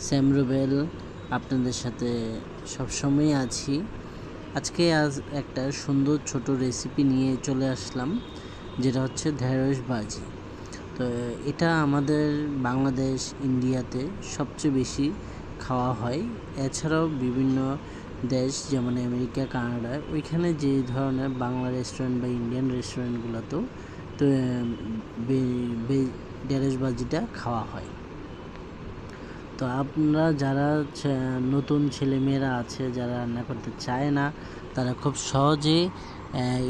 Sam Rubel আপনাদের সাথে সবসময় আছি। আজকে একটা সুন্দর ছোট রেসিপি নিয়ে চলে আসলাম, যেটা হচ্ছে ঢেঁড়স ভাজি। তো এটা আমাদের বাংলাদেশ, ইন্ডিয়াতে সবচেয়ে বেশি খাওয়া হয়। এছাড়াও বিভিন্ন দেশ যেমন আমেরিকা, কানাডা, ওইখানে যে ধরনের বাংলা রেস্টুরেন্ট বা ইন্ডিয়ান রেস্টুরেন্টগুলোতেও তো ঢেঁড়স ভাজিটা খাওয়া হয়। তো আপনারা যারা নতুন ছেলেমেয়েরা আছে, যারা রান্না করতে চায় না, তারা খুব সহজে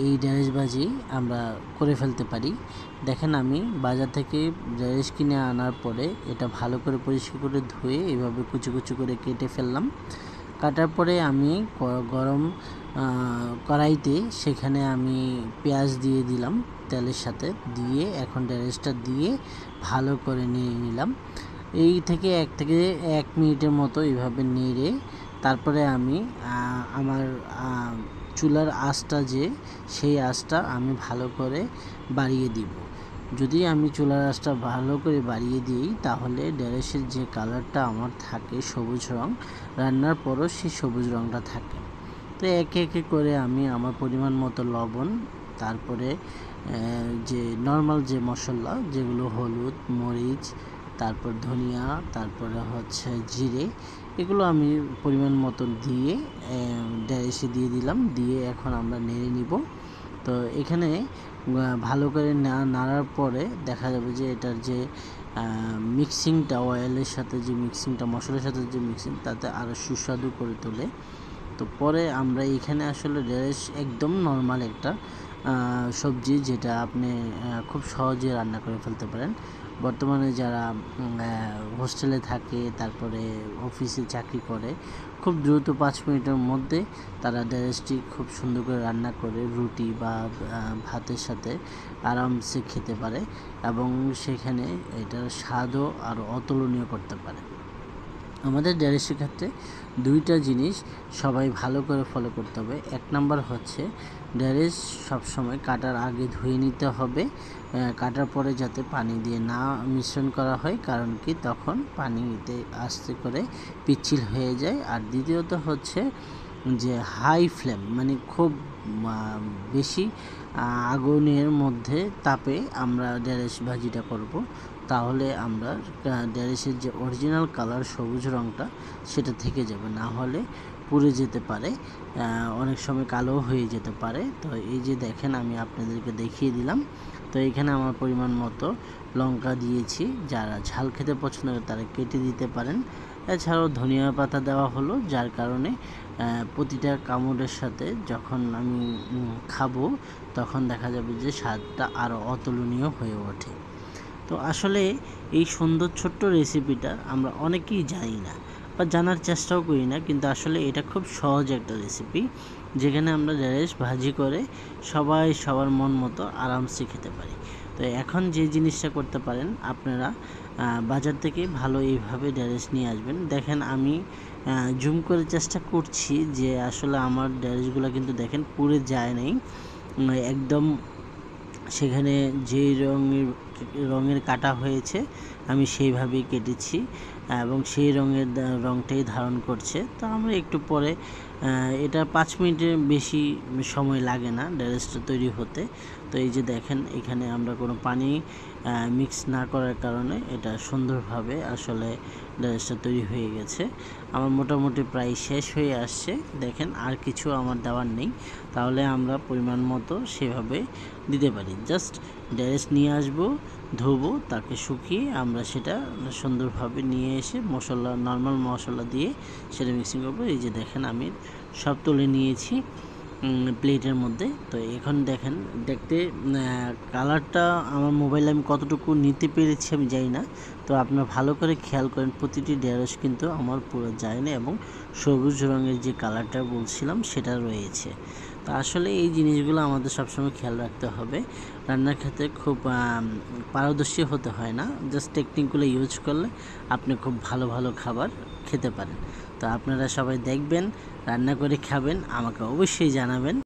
এই ঢেঁড়স ভাজি আমরা করে ফেলতে পারি। দেখেন, আমি বাজার থেকে ঢেঁড়স কিনে আনার পরে এটা ভালো করে পরিষ্কার করে ধুয়ে এভাবে কুচি কুচি করে কেটে ফেললাম। কাটার পরে আমি গরম কড়াইতে সেখানে আমি পেঁয়াজ দিয়ে দিলাম, তেলের সাথে দিয়ে এখন ঢেঁড়সটা দিয়ে ভালো করে নিয়ে নিলাম। এই থেকে 1 মিনিটের মতো এইভাবে নেড়ে তারপরে আমি আমার চুলার আঁচটা সেই আঁচটা আমি ভালো করে বাড়িয়ে দিব। যদি আমি চুলার আঁচটা ভালো করে বাড়িয়ে দিই, তাহলে ঢেঁড়সের যে কালারটা আমার থাকে সবুজ রং, রান্নার পরও সেই সবুজ রংটা থাকে। তো একে একে করে আমি আমার পরিমাণ মতো লবণ, তারপরে যে নর্মাল যে মশলা যেগুলো হলুদ, মরিচ, তারপর ধনিয়া, তারপরে হচ্ছে জিরে, এগুলো আমি পরিমাণ মতো দিয়ে ঢেঁড়সে দিয়ে দিলাম। দিয়ে এখন আমরা নেড়ে নিব। তো এখানে ভালো করে নাড়ার পরে দেখা যাবে যে এটার যে মিক্সিংটা, অয়েলের সাথে যে মিক্সিংটা, মশলার সাথে যে মিক্সিং, তাতে আরও সুস্বাদু করে তোলে। তো পরে আমরা এখানে আসলে ঢেঁড়স একদম নর্মাল একটা সবজি, যেটা আপনি খুব সহজে রান্না করে ফেলতে পারেন। বর্তমানে যারা হোস্টেলে থাকে, তারপরে অফিসে চাকরি করে, খুব দ্রুত 5 মিনিটের মধ্যে তারা ঢেঁড়সটি খুব সুন্দর করে রান্না করে রুটি বা ভাতের সাথে আরামসে খেতে পারে, এবং সেখানে এটার স্বাদও আরও অতুলনীয় করতে পারে। আমাদের ঢেঁড়সের ক্ষেত্রে 2টা জিনিস সবাই ভালো করে ফলো করতে হবে। 1 নাম্বার হচ্ছে ঢেঁড়স সবসময় কাটার আগে ধুয়ে নিতে হবে, কাটার পরে যাতে পানি দিয়ে না মিশ্রণ করা হয়, কারণ কি তখন পানিতে আস্তে করে পিচ্ছিল হয়ে যায়। আর দ্বিতীয়ত হচ্ছে যে হাই ফ্লেম, মানে খুব বেশি আগুনের মধ্যে তাপে আমরা ঢেঁড়স ভাজিটা করব, তাহলে আমরা ঢেঁড়সের যে অরিজিনাল কালার সবুজ রঙটা সেটা থেকে যাবে, না হলে পুড়ে যেতে পারে, অনেক সময় কালো হয়ে যেতে পারে। তো এই যে দেখেন, আমি আপনাদেরকে দেখিয়ে দিলাম। তো এখানে আমার পরিমাণ মতো লঙ্কা দিয়েছি, যারা ঝাল খেতে পছন্দ করে তারা কেটে দিতে পারেন। এছাড়াও ধনিয়া পাতা দেওয়া হলো, যার কারণে প্রতিটা কামড়ের সাথে যখন আমি খাবো, তখন দেখা যাবে যে স্বাদটা আরও অতুলনীয় হয়ে ওঠে। তো আসলে এই সুন্দর ছোট্ট রেসিপিটা আমরা অনেকেই জানি না বা জানার চেষ্টাও করি না, কিন্তু আসলে এটা খুব সহজ একটা রেসিপি, যেখানে আমরা ঢেঁড়স ভাজি করে সবাই সবার মন মতো আরামসে খেতে পারি। তো এখন যে জিনিসটা করতে পারেন, আপনারা বাজার থেকে ভালো এইভাবে ঢেঁড়স নিয়ে আসবেন। দেখেন, আমি জুম করে চেষ্টা করছি যে আসলে আমার ঢেঁড়সগুলো কিন্তু দেখেন পুড়ে যায় নাই, একদম সেখানে যে রঙের কাটা হয়েছে আমি সেইভাবেই কেটেছি, এবং সেই রঙটাই ধারণ করছে। তো আমরা একটু পরে এটা 5 মিনিটের বেশি সময় লাগে না ঢেঁড়সটা তৈরি হতে। তো এই যে দেখেন, এখানে আমরা কোনো পানি মিক্স না করার কারণে এটা সুন্দরভাবে আসলে ঢেঁড়সটা তৈরি হয়ে গেছে। আমার মোটামুটি প্রায় শেষ হয়ে আসছে। দেখেন, আর কিছু আমার দেওয়ার নেই, তাহলে আমরা পরিমাণ মতো সেভাবে দিতে পারি। জাস্ট ঢেঁড়স নিয়ে আসবো, ধোবো, তাকে শুকিয়ে আমরা সেটা সুন্দরভাবে নিয়ে এসে নর্মাল মশলা দিয়ে সেটা মিক্সিং করবো। এই যে দেখেন, আমি সব তুলে নিয়েছি প্লেটের মধ্যে। তো এখন দেখেন, দেখতে কালারটা আমার মোবাইলে আমি কতটুকু নিতে পেরেছি আমি জানি না। তো আপনারা ভালো করে খেয়াল করেন, প্রতিটি ঢেঁড়স কিন্তু আমার পুরো যায় না, এবং সবুজ রঙের যে কালারটা বলছিলাম সেটা রয়েছে। তো আসলে এই জিনিসগুলো আমাদের সবসময় খেয়াল রাখতে হবে। রান্নার ক্ষেত্রে খুব পারদর্শী হতে হয় না, জাস্ট টেকনিকগুলো ইউজ করলে আপনি খুব ভালো ভালো খাবার খেতে পারেন। তো আপনারা সবাই দেখবেন, রান্না করে খাবেন, আমাকে অবশ্যই জানাবেন।